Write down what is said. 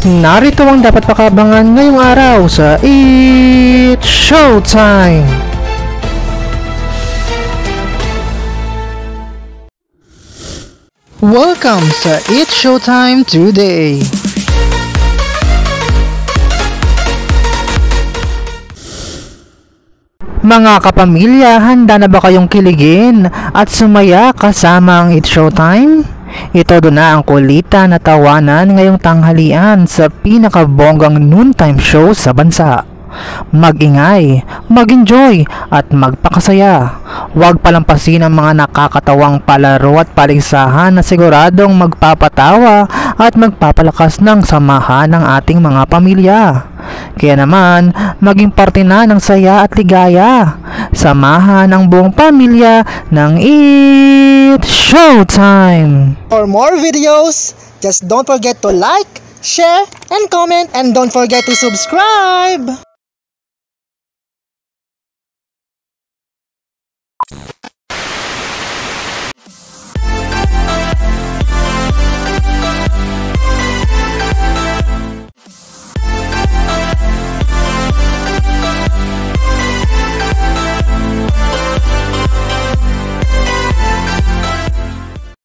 Narito ang dapat pakabangan ngayong araw sa It's Showtime! Welcome sa It's Showtime today! Mga kapamilya, handa na ba kayong kiligin at sumaya kasama ang It's Showtime? Ito doon na ang kulitan na tawanan ngayong tanghalian sa pinakabonggang noontime show sa bansa. Mag-ingay, mag-enjoy at magpakasaya. Huwag palampasin ang mga nakakatawang palaro at paligsahan na siguradong magpapatawa at magpapalakas ng samahan ng ating mga pamilya. Kaya naman, maging parte na ng saya at ligaya. Samahan ang buong pamilya ng It's Showtime! For more videos, just don't forget to like, share, and comment, and don't forget to subscribe!